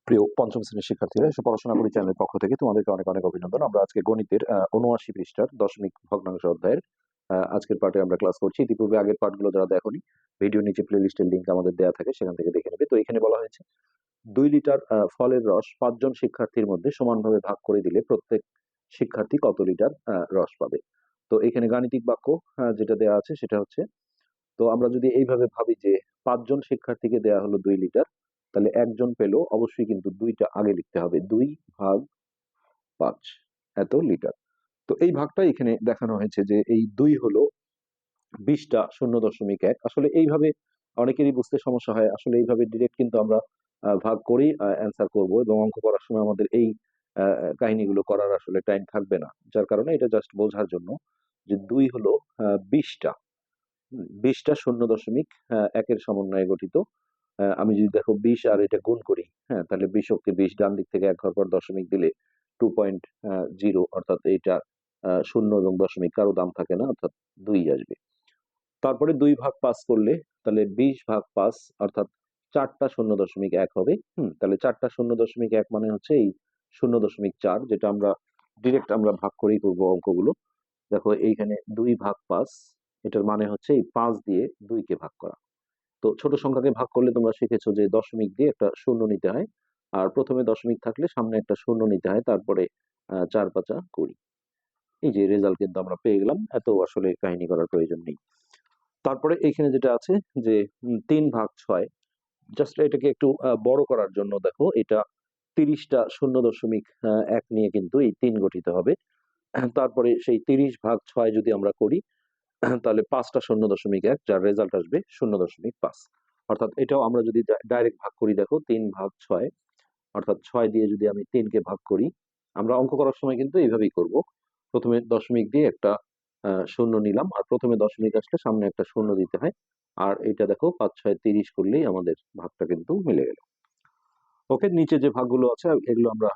প্রিয় পঞ্চম শ্রেণীর শিক্ষার্থীরা, এসে পড়াশোনা করি চ্যানেলের পক্ষ থেকে তোমাদেরকে অনেক অনেক অভিনন্দন। আমরা আজকে গণিতের ৭৯ পৃষ্ঠার দশমিক ভগ্নাংশ অধ্যায়ের আজকের পার্টে আমরা ক্লাস করছি। ইতিপূর্বে আগের পার্টগুলো যারা দেখোনি, ভিডিও নিচে প্লে লিস্টের লিঙ্ক আমাদের দেওয়া থাকে, সেখান থেকে দেখে নেবে। তো এখানে বলা হয়েছে 2 লিটার ফলের রস 5 জন শিক্ষার্থীর মধ্যে সমানভাবে ভাগ করে দিলে প্রত্যেক শিক্ষার্থী কত লিটার রস পাবে। তো এখানে গাণিতিক বাক্য যেটা দেওয়া আছে সেটা হচ্ছে, তো আমরা যদি এইভাবে ভাবি যে 5 জন শিক্ষার্থীকে দেয়া হলো 2 লিটার, তাহলে একজন পেলো, অবশ্যই কিন্তু 2টা আগে লিখতে হবে, 2 ভাগ 5 এত লিটার। তো এই ভাগটা এখানে দেখানো হয়েছে যে এই 2 হলো 20টা 0.1। আসলে এইভাবে অনেকেরই বুঝতে সমস্যা হয়। আসলে এইভাবে ডিরেক্ট কিন্তু আমরা ভাগ করেই অ্যান্সার করব, এবং অঙ্ক করার সময় আমাদের এই কাহিনীগুলো করার আসলে টাইম থাকবে না। যার কারণে এটা জাস্ট বোঝার জন্য যে 2 হলো 20টা 20টা 0.1 সমন্বয়ে গঠিত। আমি যদি দেখো 20 আর এটা গুণ করি, হ্যাঁ, তাহলে 20 কে 20 ডান দিক থেকে এক ঘর পর দশমিক দিলে 2.0, অর্থাৎ এইটা 0 এবং দশমিক কারো দাম থাকে না, অর্থাৎ 2 আসবে। তারপরে 2 ভাগ 5 করলে তাহলে 20 ভাগ 5, অর্থাৎ 4টা 0.1 হবে। তাহলে 4টা 0.1 মানে হচ্ছে এই 0.4, যেটা আমরা ডিরেক্ট আমরা ভাগ করেই করবো অঙ্কগুলো। দেখো এইখানে 2 ভাগ 5, এটার মানে হচ্ছে এই 5 দিয়ে 2 কে ভাগ করা। তো ছোট সংখ্যাকে ভাগ করলে তোমরা শিখেছো যে দশমিক দিয়ে একটা শূন্য নিতে হয়, আর প্রথমে দশমিক থাকলে সামনে একটা শূন্য নিতে হয়, তারপরে 4 5 20। এই যে রেজাল্ট কিন্তু আমরা পেয়ে গেলাম, এত আসলে কাহিনী করার প্রয়োজন নেই। তারপরে এইখানে যেটা আছে যে 3 ভাগ 6, জাস্ট এটাকে একটু বড় করার জন্য দেখো এটা 30টা 0.1 নিয়ে কিন্তু এই 3 গঠিত হবে। তারপরে সেই 30 ভাগ 6 যদি আমরা করি, তাহলে 5টা 0.1, যার রেজাল্ট আসবে 0.5। অর্থাৎ এটাও আমরা যদি ডাইরেক্ট ভাগ করি, দেখো 3 ভাগ 6, অর্থাৎ 6 দিয়ে যদি আমি 3 কে ভাগ করি, আমরা অঙ্ক করার সময় কিন্তু এইভাবেই করব। প্রথমে দশমিক দিয়ে একটা শূন্য নিলাম, আর প্রথমে দশমিক আসলে সামনে একটা শূন্য দিতে হয়। আর এটা দেখো 5 6 30 করলেই আমাদের ভাগটা কিন্তু মিলে গেল। ওকে, নিচে যে ভাগগুলো আছে এগুলো আমরা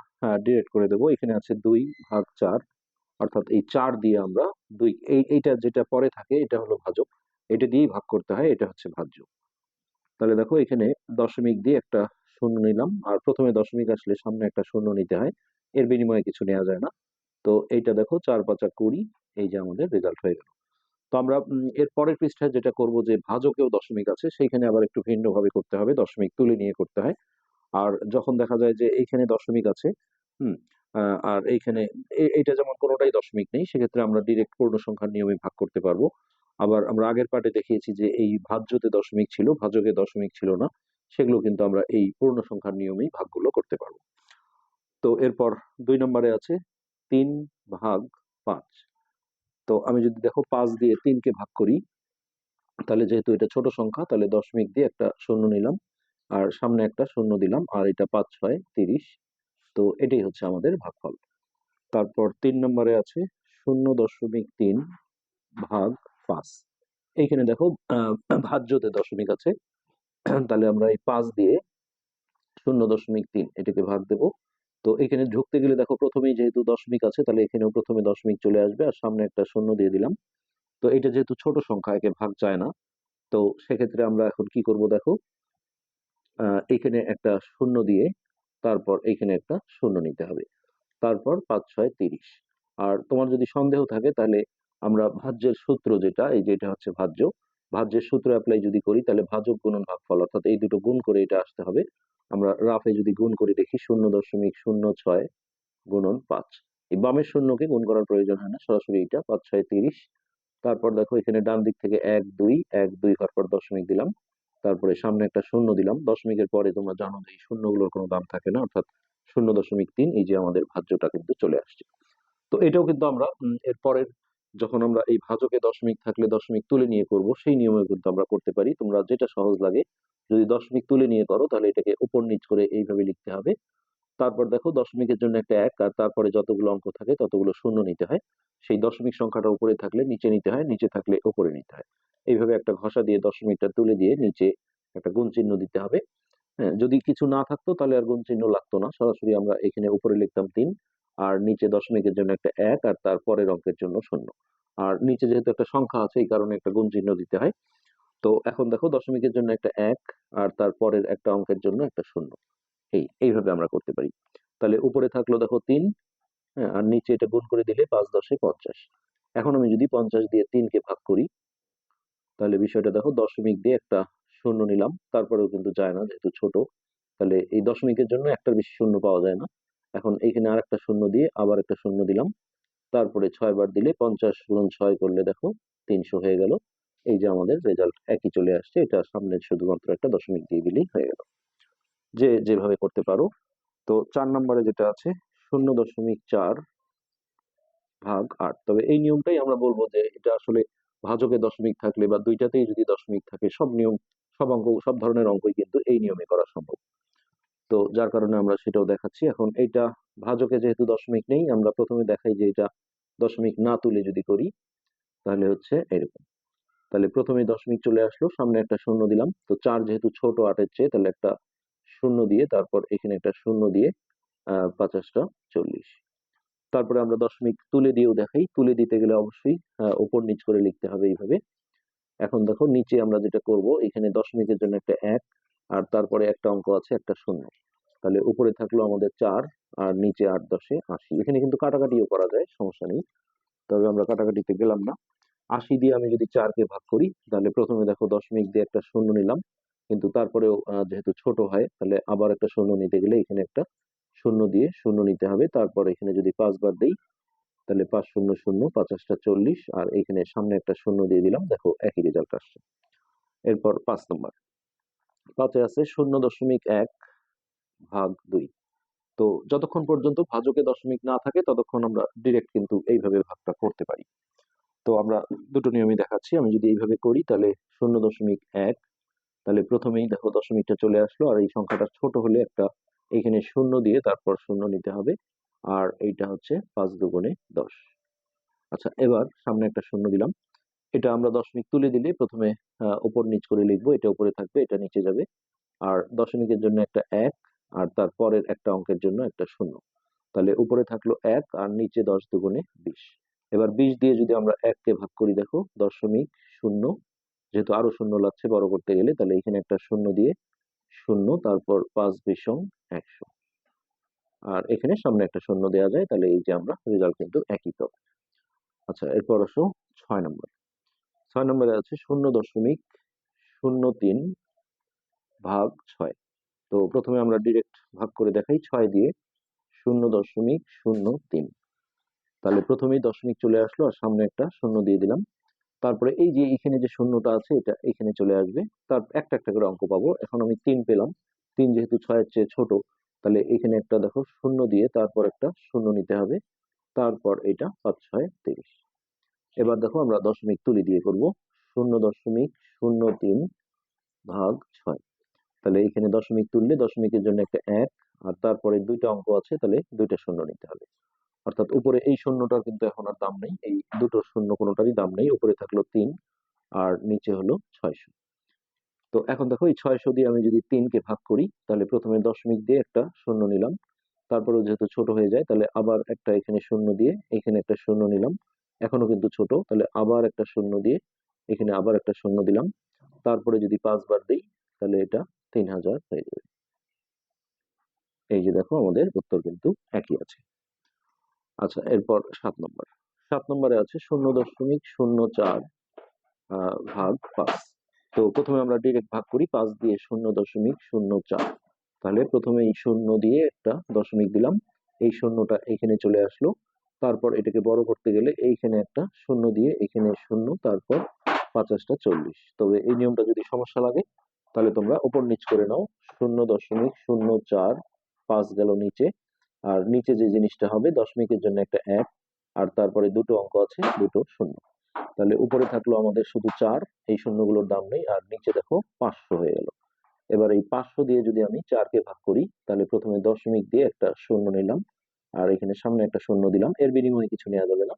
ডিরেক্ট করে দেবো। এখানে আছে 2 ভাগ 4, অর্থাৎ এই 4 দিয়ে আমরা 2, এইটা যেটা পরে থাকে এটা হলো ভাজক, এটা দিয়েই ভাগ করতে হয়, এটা হচ্ছে ভাজ্য। তাহলে দেখো এখানে দশমিক দিয়ে একটা শূন্য নিলাম, আর প্রথমে দশমিক আসলে সামনে একটা শূন্য নিতে হয়, এর বিনিময়ে কিছু নেওয়া যায় না। তো এইটা দেখো 4 5 20, এই যে আমাদের রেজাল্ট হয়ে গেল। তো আমরা এর পরের পৃষ্ঠায় যেটা করব, যে ভাজকেও দশমিক আছে, সেইখানে আবার একটু ভিন্ন ভাবে করতে হবে, দশমিক তুলে নিয়ে করতে হয়। আর যখন দেখা যায় যে এইখানে দশমিক আছে, হুম আর এইখানে এইটা যেমন কোনোটাই দশমিক নেই, সেক্ষেত্রে আমরা ডিরেক্ট পূর্ণ সংখ্যার নিয়মে ভাগ করতে পারবো। আবার আমরা আগের পার্টে দেখিয়েছি যে এই ভাজ্যতে দশমিক ছিল, ভাজকে দশমিক ছিল না, সেগুলো কিন্তু আমরা এই পূর্ণ সংখ্যার নিয়মেই ভাগগুলো করতে পারবো। তো এরপর 2 নম্বরে আছে 3 ভাগ 5। তো আমি যদি দেখো 5 দিয়ে 3 কে ভাগ করি, তাহলে যেহেতু এটা ছোট সংখ্যা, তাহলে দশমিক দিয়ে একটা শূন্য নিলাম, আর সামনে একটা শূন্য দিলাম, আর এটা 5 6 30। তো এটাই হচ্ছে আমাদের ভাগফল। তারপর 3 নম্বরে আছে 0.3 ভাগ 5। এইখানে দেখো ভাজ্যতে দশমিক আছে, তাহলে আমরা এই 5 দিয়ে 0.3 এটাকে ভাগ দেব। তো এখানে ঢুকতে গেলে দেখো প্রথমেই যেহেতু দশমিক আছে, তাহলে এখানেও প্রথমে দশমিক চলে আসবে, আর সামনে একটা শূন্য দিয়ে দিলাম। তো এটা যেহেতু ছোট সংখ্যা, একে ভাগ যায় না, তো সেক্ষেত্রে আমরা এখন কি করব দেখো, এখানে একটা শূন্য দিয়ে তারপর এখানে একটা শূন্য নিতে হবে, তারপর 5 6 30। আর তোমার যদি সন্দেহ থাকে, তাহলে আমরা ভাজ্যের সূত্র যেটা, এই যে এটা হচ্ছে ভাজ্য, ভাজ্যের সূত্র অ্যাপ্লাই যদি করি, তাহলে ভাজক গুণন ভাগফল, অর্থাৎ এই দুটো গুণ করে এটা আসতে হবে। আমরা রাফে যদি গুণ করে দেখি, 0.06 গুণন 5, এই বামের শূন্যকে গুণ করার প্রয়োজন হয় না, সরাসরি এটা 5 6 30। তারপর দেখো এখানে ডান দিক থেকে 1 2 1 2 ঘর পর দশমিক দিলাম, তারপরে সামনে একটা শূন্য দিলাম। দশমিকের পরে তোমরা জানো যে এই শূন্যগুলোর কোনো দাম থাকে না, অর্থাৎ 0.3, এই যে আমাদের ভাজ্যটা কিন্তু চলে আসছে। তো এটাও কিন্তু আমরা এর পরের, যখন আমরা এই ভাজকে দশমিক থাকলে দশমিক তুলে নিয়ে করব, সেই নিয়মে কিন্তু আমরা করতে পারি। তোমরা যেটা সহজ লাগে, যদি দশমিক তুলে নিয়ে করো, তাহলে এটাকে উপর নিচ করে এইভাবে লিখতে হবে। তারপর দেখো দশমিকের জন্য একটা 1, আর তারপরে যতগুলো অঙ্ক থাকে ততগুলো শূন্য নিতে হয়। সেই দশমিক সংখ্যাটা উপরে থাকলে নিচে নিতে হয়, নিচে থাকলে উপরে নিতে হয়। এইভাবে একটা ঘষা দিয়ে দশমিকটা তুলে দিয়ে নিচে একটা গুণ চিহ্ন দিতে হবে। হ্যাঁ, যদি কিছু না থাকতো তাহলে আর গুণ চিহ্ন লাগতো না, সরাসরি আমরা এখানে উপরে লিখতাম 3, আর নিচে দশমিকের জন্য একটা 1, আর তারপরের অঙ্কের জন্য শূন্য। আর নিচে যেহেতু একটা সংখ্যা আছে, এই কারণে একটা গুণ চিহ্ন দিতে হয়। তো এখন দেখো দশমিকের জন্য একটা 1, আর তারপরের একটা অঙ্কের জন্য একটা শূন্য। এই এইভাবে আমরা করতে পারি। তাহলে উপরে থাকলো দেখো 3, হ্যাঁ, আর নিচে এটা গুণ করে দিলে 5 10 50। এখন আমি যদি 50 দিয়ে 3 কে ভাগ করি, তাহলে বিষয়টা দেখো, দশমিক দিয়ে একটা শূন্য নিলাম, তারপরেও কিন্তু যায় না যেহেতু ছোট। তাহলে এই দশমিকের জন্য একটার বেশি শূন্য পাওয়া যায় না। এখন এইখানে আর একটা শূন্য দিয়ে আবার একটা শূন্য দিলাম, তারপরে 6 বার দিলে 50 গুণন 6 করলে দেখো 300 হয়ে গেল। এই যে আমাদের রেজাল্ট একই চলে আসছে, এটা সামনে শুধুমাত্র একটা দশমিক দিয়ে দিলেই হয়ে গেল। যে যেভাবে করতে পারো। তো 4 নম্বরে যেটা আছে 0.4 ভাগ 8। তবে এই নিয়মটাই আমরা বলবো যে এটা আসলে ভাজকে দশমিক থাকলে বা দুইটাতেই যদি দশমিক থাকে, সব নিয়ম, সব অঙ্ক, সব ধরনের অঙ্কই কিন্তু এই নিয়মে করা সম্ভব। তো যার কারণে আমরা সেটাও দেখাচ্ছি। এখন এইটা ভাজকে যেহেতু দশমিক নেই, আমরা প্রথমে দেখাই যে এটা দশমিক না তুলে যদি করি তাহলে হচ্ছে এরকম। তাহলে প্রথমে দশমিক চলে আসলো, সামনে একটা শূন্য দিলাম। তো 4 যেহেতু ছোট 8-এর চেয়ে, তাহলে একটা শূন্য দিয়ে তারপর এখানে একটা শূন্য দিয়ে 50টা 40। তারপরে আমরা দশমিক তুলে দিয়েও দেখাই। তুলে দিতে গেলে অবশ্যই উপর নিচ করে লিখতে হবে এইভাবে। এখন দেখো নিচে আমরা যেটা করব, এখানে দশমিকের জন্য একটা 1, আর তারপরে একটা অঙ্ক আছে একটা শূন্য। তাহলে উপরে থাকলো আমাদের 4, আর নিচে 8 10 80। এখানে কিন্তু কাটাকাটিও করা যায়, সমস্যা নেই, তবে আমরা কাটাকাটিতে গেলাম না। 80 দিয়ে আমি যদি 4 কে ভাগ করি, তাহলে প্রথমে দেখো দশমিক দিয়ে একটা শূন্য নিলাম, কিন্তু তারপরেও যেহেতু ছোট হয়, তাহলে আবার একটা শূন্য নিতে গেলে এখানে একটা শূন্য দিয়ে শূন্য নিতে হবে। তারপর এখানে যদি 5 বার দেই, তাহলে 5 শূন্য শূন্য 50টা 40, আর এখানে সামনে একটা শূন্য দিয়ে দিলাম, দেখো একই রেজাল্ট আসছে। এরপর 5 নম্বর, 5-এ আছে 0.1 ভাগ 2। তো যতক্ষণ পর্যন্ত ভাজকে দশমিক না থাকে ততক্ষণ আমরা ডিরেক্ট কিন্তু এইভাবে ভাগটা করতে পারি। তো আমরা দুটো নিয়মই দেখাচ্ছি। আমি যদি এইভাবে করি তাহলে 0.1, তাহলে প্রথমেই দেখো দশমিকটা চলে আসলো, আর এই সংখ্যাটা ছোট হলে একটা এখানে শূন্য দিয়ে তারপর শূন্য নিতে হবে, আর এইটা হচ্ছে 5 দুগুণে 10। আচ্ছা, এবার সামনে একটা শূন্য দিলাম। এটা আমরা দশমিক তুলে দিলে প্রথমে উপর নিচ করে লিখবো, এটা উপরে থাকবে এটা নিচে যাবে। আর দশমিকের জন্য একটা 1, আর তারপরের একটা অঙ্কের জন্য একটা শূন্য। তাহলে উপরে থাকলো 1, আর নিচে 10 দুগুণে 20। এবার 20 দিয়ে যদি আমরা 1 কে ভাগ করি, দেখো দশমিক শূন্য, যেহেতু আরো শূন্য লাগছে বড় করতে গেলে, তাহলে এখানে একটা শূন্য দিয়ে শূন্য, তারপর 5 20 100, আর এখানে সামনে একটা শূন্য দেওয়া যায়, তাহলে এই যে আমরা রেজাল্ট কিন্তু একই পাবো। আচ্ছা, এরপর আসো 6 নম্বর। 6 নম্বরে আছে 0.03 ভাগ 6। তো প্রথমে আমরা ডিরেক্ট ভাগ করে দেখাই 6 দিয়ে 0.03। তাহলে প্রথমেই দশমিক চলে আসলো, আর সামনে একটা শূন্য দিয়ে দিলাম। তারপরে এই যে এখানে যে শূন্যটা আছে এটা এখানে চলে আসবে, তার একটা একটা করে অঙ্ক পাবো। এখন আমি 3 পেলাম, 3 যেহেতু 6-এর চেয়ে ছোট, তাহলে এখানে একটা দেখো শূন্য দিয়ে তারপর একটা শূন্য নিতে হবে, তারপর এটা 5 6 30। এবার দেখো আমরা দশমিক তুলে দিয়ে করব 0.03 ভাগ 6। তাহলে এখানে দশমিক তুললে দশমিকের জন্য একটা 1, আর তারপরে দুইটা অঙ্ক আছে, তাহলে দুইটা শূন্য নিতে হবে। অর্থাৎ উপরে এই শূন্যটার কিন্তু এখন আর দাম নেই, এই দুটো শূন্য কোনোটারই দাম নেই। উপরে থাকলো 3, আর নিচে হলো 600। তো এখন দেখো এই 600 দিয়ে আমি যদি 3 কে ভাগ করি, তাহলে প্রথমে দশমিক দিয়ে একটা শূন্য নিলাম, তারপরে যেহেতু ছোট হয়ে যায়, তাহলে আবার একটা এখানে শূন্য দিয়ে এখানে একটা শূন্য নিলাম, এখনো কিন্তু ছোট, তাহলে আবার একটা শূন্য দিয়ে এখানে আবার একটা শূন্য দিলাম, তারপরে যদি 5 বার দিই, তাহলে এটা 3000 হয়ে যাবে। এই যে দেখো আমাদের উত্তর কিন্তু একই আছে। আচ্ছা, এরপর 7 নম্বর। 7 নম্বরে আছে 0.04 ভাগ 5। তো প্রথমে আমরা ডিরেক্ট ভাগ করি, 5 দিয়ে 0.04। তাহলে প্রথমে এই শূন্য দিয়ে একটা দশমিক দিলাম, এই শূন্যটা এখানে চলে আসলো, তারপর এটাকে বড় করতে গেলে এইখানে একটা শূন্য দিয়ে এখানে শূন্য, তারপর 50টা 40। তবে এই নিয়মটা যদি সমস্যা লাগে তাহলে তোমরা উপর নিচ করে নাও। 0.04, 5 গেল নিচে, আর নিচে যে জিনিসটা হবে দশমিকের জন্য একটা 1, আর তারপরে দুটো অঙ্ক আছে দুটো শূন্য। তাহলে উপরে থাকলো আমাদের শুধু 4, এই শূন্যগুলোর দাম নেই, আর নিচে দেখো 500 হয়ে গেল। এবার এই 500 দিয়ে যদি আমি 4 কে ভাগ করি, তাহলে প্রথমে দশমিক দিয়ে একটা শূন্য নিলাম, আর এখানে সামনে একটা শূন্য দিলাম, এর বিনিময়ে কিছু নেওয়া যাবে না।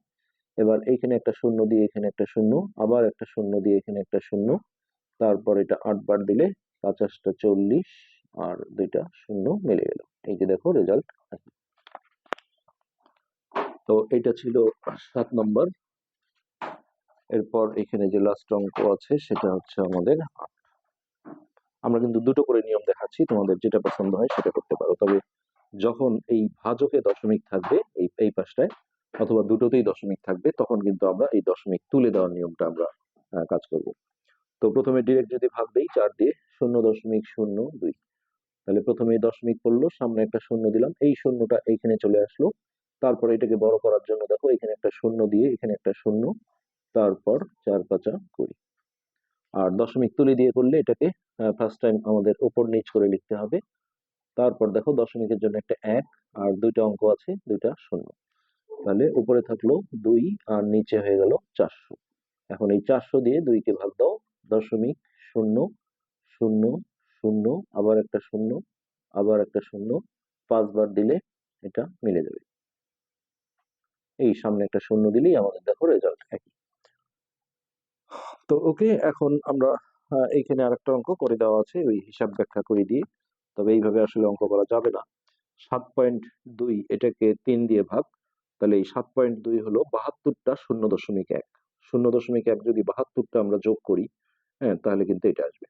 এবার এইখানে একটা শূন্য দিয়ে এখানে একটা শূন্য, আবার একটা শূন্য দিয়ে এখানে একটা শূন্য, তারপর এটা 8 বার দিলে 50টা 40, আর দুইটা শূন্য মিলে গেল। এই যে দেখো রেজাল্ট। তো এটা ছিল 7 নম্বর। এরপর এখানে যে লাস্ট অঙ্ক আছে সেটা হচ্ছে আমাদের আমরা কিন্তু দুটো করে নিয়ম দেখাচ্ছি, তোমাদের যেটা পছন্দ হয় সেটা করতে পারো। তবে যখন এই ভাজকে দশমিক থাকবে এই পাশটায়, অথবা দুটোতেই দশমিক থাকবে, তখন কিন্তু আমরা এই দশমিক তুলে দেওয়ার নিয়মটা আমরা কাজ করব। তো প্রথমে ডিরেক্ট যদি ভাগ দেই 4 দিয়ে, 0.02, তাহলে প্রথমে এই দশমিক পড়লো, সামনে একটা শূন্য দিলাম, এই শূন্যটা এইখানে চলে আসলো। তারপরে এটাকে বড় করার জন্য দেখো এখানে একটা শূন্য দিয়ে এখানে একটা শূন্য, তারপর 4 5 20। আর দশমিক তুলে দিয়ে করলে এটাকে ফার্স্ট টাইম আমাদের উপর নিচ করে লিখতে হবে। তারপর দেখো দশমিকের জন্য একটা 1, আর দুইটা অঙ্ক আছে, দুইটা শূন্য। তাহলে উপরে থাকলো 2 আর নিচে হয়ে গেল 400। এখন এই 400 দিয়ে 2 কে ভাগ দাও, 0.000, আবার একটা শূন্য, আবার একটা শূন্য, 5 বার দিলে এটা মিলে যাবে। এই সামনে একটা শূন্য দিলেই আমাদের দেখো রেজাল্ট একই। তো ওকে, এখন আমরা এইখানে আরেকটা অঙ্ক করে দেওয়া আছে, ওই হিসাব ব্যাখ্যা করে দিয়ে। তবে এইভাবে আসলে অঙ্ক করা যাবে না। 7.2 এটাকে 3 দিয়ে ভাগ, তাহলে এই 7.2 হলো 72টা 0.1। 0.1 যদি 72টা আমরা যোগ করি, হ্যাঁ, তাহলে কিন্তু এটা আসবে।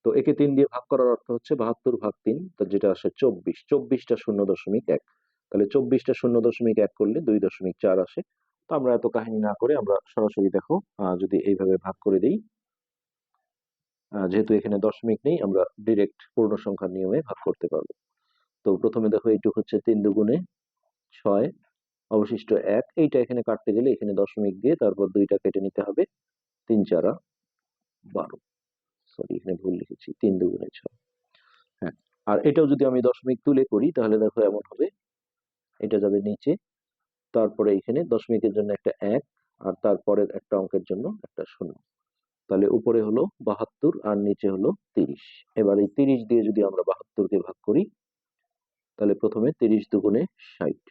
তো একে 3 দিয়ে ভাগ করার অর্থ হচ্ছে 72 ভাগ 3, তো যেটা আসে 24। 24টা 0.1, তাহলে 24টা 0.1 করলে 2.4 আসে। তো আমরা এত কাহিনী না করে আমরা সরাসরি দেখো যদি এইভাবে ভাগ করে দিই, যেহেতু এখানে দশমিক নেই, আমরা ডিরেক্ট পূর্ণ সংখ্যার নিয়মে ভাগ করতে পারবো। তো প্রথমে দেখো এইটুক হচ্ছে 3 দুগুণে 6, অবশিষ্ট 1। এইটা এখানে কাটতে গেলে এখানে দশমিক দিয়ে তারপর 2টা কেটে নিতে হবে, 3 4 12। সরি, এখানে ভুল লিখেছি, 3 দুগুণে 6। হ্যাঁ, আর এটাও যদি আমি দশমিক তুলে করি তাহলে দেখো এমন হবে, এটা যাবে নিচে, তারপরে এখানে দশমিকের জন্য একটা 1, আর তারপরের একটা অঙ্কের জন্য একটা শূন্য। তাহলে উপরে হলো 72 আর নিচে হলো 30। এবার এই 30 দিয়ে যদি আমরা 72কে ভাগ করি, তাহলে প্রথমে 30 দুগুণে 60,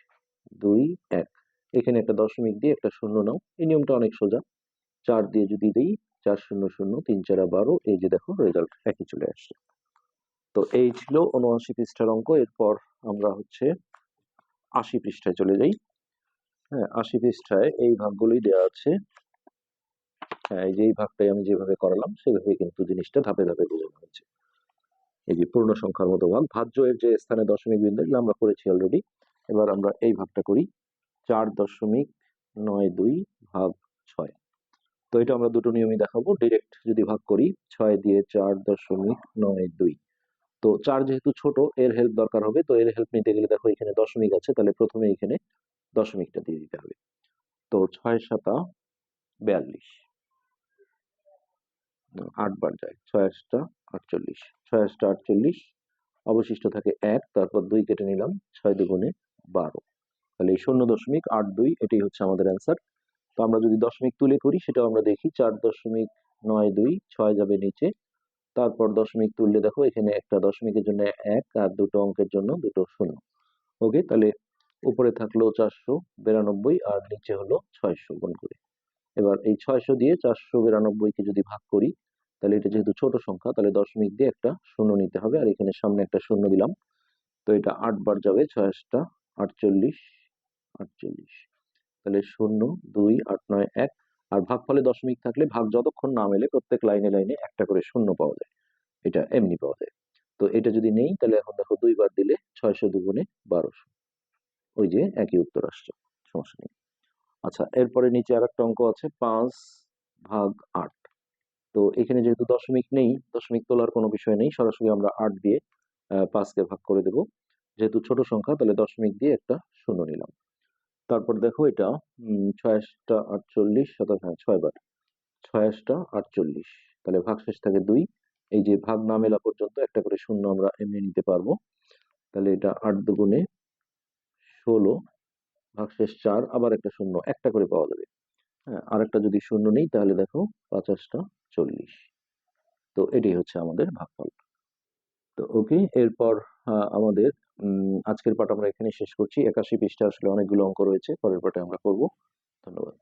2 1, এখানে একটা দশমিক দিয়ে একটা শূন্য নাও। এই নিয়মটা অনেক সোজা। 4 দিয়ে যদি দেই, 4 0 0, 3 4 12, এই যে দেখো রেজাল্ট একই চলে আসছে। তো এই ছিল 79 পৃষ্ঠার অঙ্ক। এরপর আমরা হচ্ছে 80 পৃষ্ঠায় চলে যাই। হ্যাঁ, 80 পৃষ্ঠায় এই ভাগগুলোই দেওয়া আছে। হ্যাঁ, এই যে এই ভাগটাই আমি যেভাবে করালাম সেভাবে কিন্তু জিনিসটা ধাপে ধাপে বোঝানো হয়েছে। এই যে পূর্ণ সংখ্যার মতো ভাগ, ভাজ্য এর যে স্থানে দশমিক বিন্দু, এগুলো আমরা করেছি অলরেডি। এবার আমরা এই ভাগটা করি, 4.92 ভাগ 6। তো এটা আমরা দুটো নিয়মই দেখাবো। ডিরেক্ট যদি ভাগ করি 6 দিয়ে 4.92, তো 4 যেহেতু ছোট, এর হেল্প দরকার হবে। তো এর হেল্প নিতে গেলে দেখো এখানে দশমিক আছে, তাহলে প্রথমে এখানে দশমিকটা দিয়ে দিতে হবে। তো 6 7 42, 8 বার যায়, 6 8 48, 6 8 48, অবশিষ্ট থাকে 1, তারপর 2 কেটে নিলাম, 6 দুগুণে 12। তাহলে এই 0.82 এটাই হচ্ছে আমাদের অ্যান্সার। তো আমরা যদি দশমিক তুলে করি সেটাও আমরা দেখি, 4.92, 6 যাবে নিচে, তারপর দশমিক তুললে দেখো এখানে একটা দশমিকের জন্য 1, আর দুটো অঙ্কের জন্য দুটো শূন্য। ওকে, তাহলে উপরে থাকলো 492 আর নিচে হলো 600 গুণ করে। এবার এই 600 দিয়ে 492কে যদি ভাগ করি, তাহলে এটা যেহেতু ছোট সংখ্যা, তাহলে দশমিক দিয়ে একটা শূন্য নিতে হবে, আর এখানে সামনে একটা শূন্য দিলাম। তো এটা 8 বার যাবে, 6 8 48, 48, তাহলে 0 2 8 9 1। আর ভাগফলে দশমিক থাকলে ভাগ যতক্ষণ না মেলে প্রত্যেক লাইনে লাইনে একটা করে শূন্য পাওয়া যায়, এটা এমনি পাওয়া যায়। তো এটা যদি নেই, তাহলে এখন দেখো 2 বার দিলে 600 দুগুণে 1200, ওই যে একই উত্তর আসছে, সমস্যা নেই। আচ্ছা, এরপরে নিচে আর একটা অঙ্ক আছে, 5 ভাগ 8। তো এখানে যেহেতু দশমিক নেই, দশমিক তোলার কোনো বিষয় নেই, সরাসরি আমরা 8 দিয়ে 5কে ভাগ করে দেব। যেহেতু ছোট সংখ্যা, তাহলে দশমিক দিয়ে একটা শূন্য নিলাম। তারপর দেখো এটা 6 8 48, 6 বার, 6 8 48, তাহলে ভাগশেষ থাকে 2। এই যে ভাগ না মেলা পর্যন্ত একটা করে শূন্য আমরা এমনি নিতে পারবো। তাহলে এটা 8 দুগুণে 16, ভাগশেষ 4, আবার একটা শূন্য একটা করে পাওয়া যাবে। হ্যাঁ, আরেকটা যদি শূন্য নেই তাহলে দেখো 5 8 40। তো এটাই হচ্ছে আমাদের ভাগফল। তো ওকে, এরপর আমাদের আজকের পাঠ আমরা এখানে শেষ করছি। 81 পৃষ্ঠা আসলে অনেকগুলো অঙ্ক রয়েছে, পরের পাঠে আমরা করব। ধন্যবাদ।